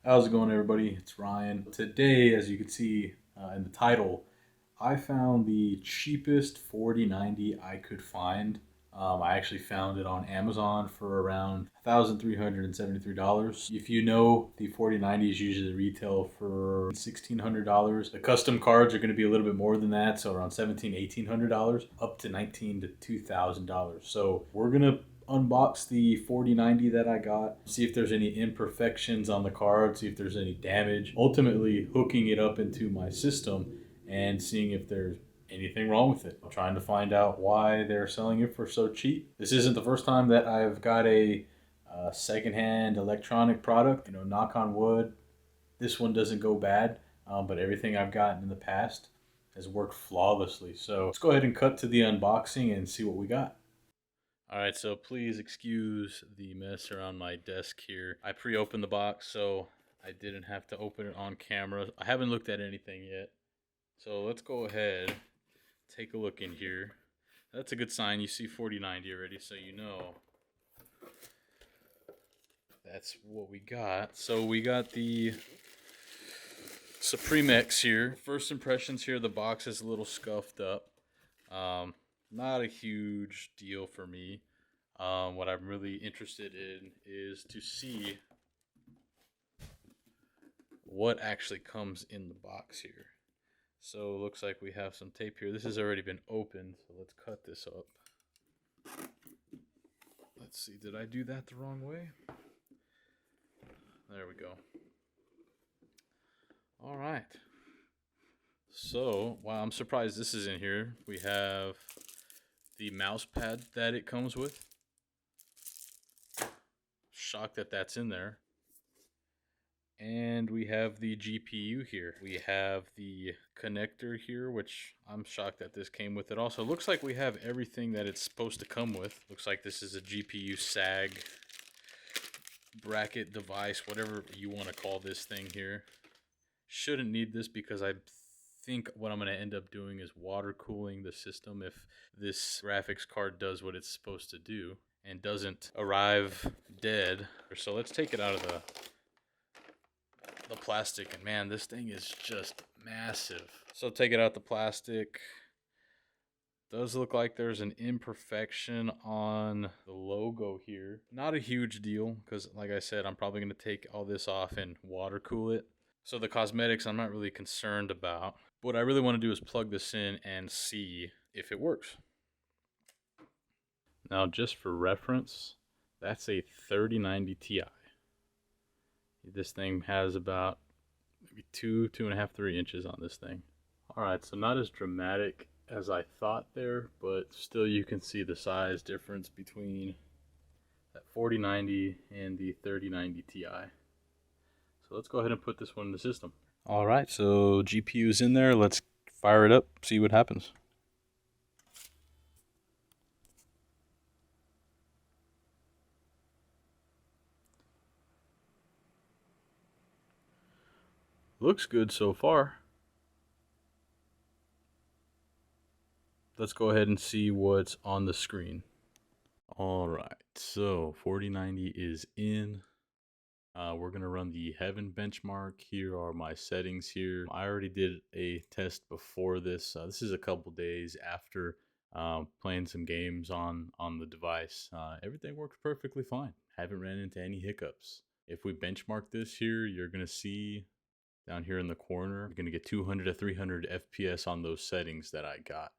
How's it going, everybody? It's Ryan. Today, as you can see in the title, I found the cheapest 4090 I could find. I actually found it on Amazon for around $1,373. If you know, the 4090s usually retail for $1,600. The custom cards are going to be a little bit more than that, so around $1,800, up to $1,900 to $2,000. So we're going to unbox the 4090 that I got, see if there's any imperfections on the card, see if there's any damage, ultimately hooking it up into my system and seeing if there's anything wrong with it. I'm trying to find out why they're selling it for so cheap. This isn't the first time that I've got a secondhand electronic product. Knock on wood, this one doesn't go bad, but everything I've gotten in the past has worked flawlessly. So let's go ahead and cut to the unboxing and see what we got. All right, so please excuse the mess around my desk here. I pre-opened the box, so I didn't have to open it on camera. I haven't looked at anything yet. So let's go ahead, take a look in here. That's a good sign. You see 4090 already, so you know that's what we got. So we got the Supreme X here. First impressions here, the box is a little scuffed up. Not a huge deal for me. What I'm really interested in is to see what actually comes in the box here. So it looks like we have some tape here. This has already been opened, so let's cut this up. Let's see, did I do that the wrong way? There we go. All right. So, wow, I'm surprised this is in here. We have the mouse pad that it comes with. Shocked that that's in there. And we have the GPU here. We have the connector here, which I'm shocked that this came with it also. Looks like we have everything that it's supposed to come with. Looks like this is a GPU SAG bracket device, whatever you want to call this thing here. Shouldn't need this because I think what I'm going to end up doing is water cooling the system if this graphics card does what it's supposed to do and doesn't arrive dead. So let's take it out of the plastic, and man, this thing is just massive. So take it out the plastic. Does look like there's an imperfection on the logo here. Not a huge deal because, like I said, I'm probably going to take all this off and water cool it. So the cosmetics I'm not really concerned about. What I really want to do is plug this in and see if it works. Now, just for reference, that's a 3090 Ti. This thing has about maybe 2.5, 3 inches on this thing. All right, so not as dramatic as I thought there, but still you can see the size difference between that 4090 and the 3090 Ti. So let's go ahead and put this one in the system. All right, so GPU's in there. Let's fire it up, see what happens. Looks good so far. Let's go ahead and see what's on the screen. All right, so 4090 is in. We're going to run the Heaven benchmark. Here are my settings here. I already did a test before this. This is a couple days after playing some games on the device. Everything works perfectly fine. Haven't ran into any hiccups. If we benchmark this here, you're going to see down here in the corner, you're going to get 200 to 300 FPS on those settings that I got.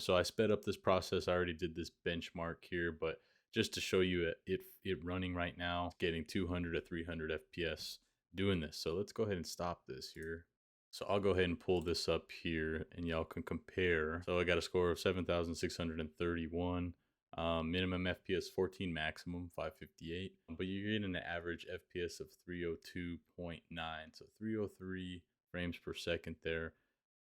So I sped up this process. I already did this benchmark here, but just to show you it running right now, getting 200 to 300 FPS doing this. So let's go ahead and stop this here. So I'll go ahead and pull this up here and y'all can compare. So I got a score of 7,631. Minimum FPS 14, maximum 558, but you're getting an average FPS of 302.9, so 303 frames per second there.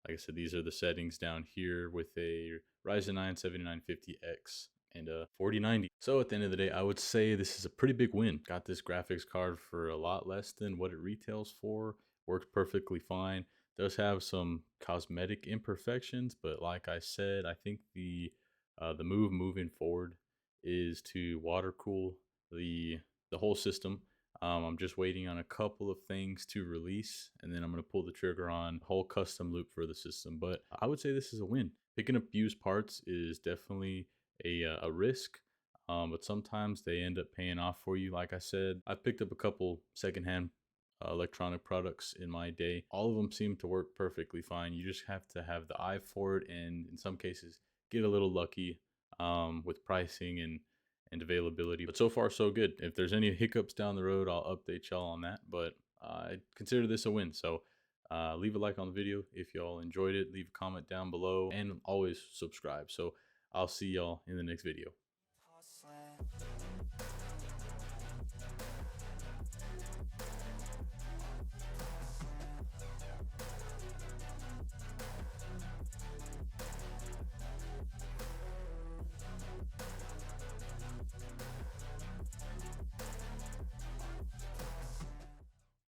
Like I said, these are the settings down here with a Ryzen 9 7950X and a 4090. So at the end of the day, I would say this is a pretty big win. Got this graphics card for a lot less than what it retails for. Works perfectly fine. Does have some cosmetic imperfections, but like I said, I think the move moving forward is to water cool the whole system. I'm just waiting on a couple of things to release, and then I'm going to pull the trigger on a whole custom loop for the system. But I would say this is a win. Picking up used parts is definitely a risk, but sometimes they end up paying off for you. Like I said, I've picked up a couple secondhand electronic products in my day. All of them seem to work perfectly fine. You just have to have the eye for it, and in some cases, get a little lucky with pricing and availability. But so far, so good. If there's any hiccups down the road, I'll update y'all on that. But I consider this a win. So leave a like on the video if y'all enjoyed it. Leave a comment down below and always subscribe. So I'll see y'all in the next video.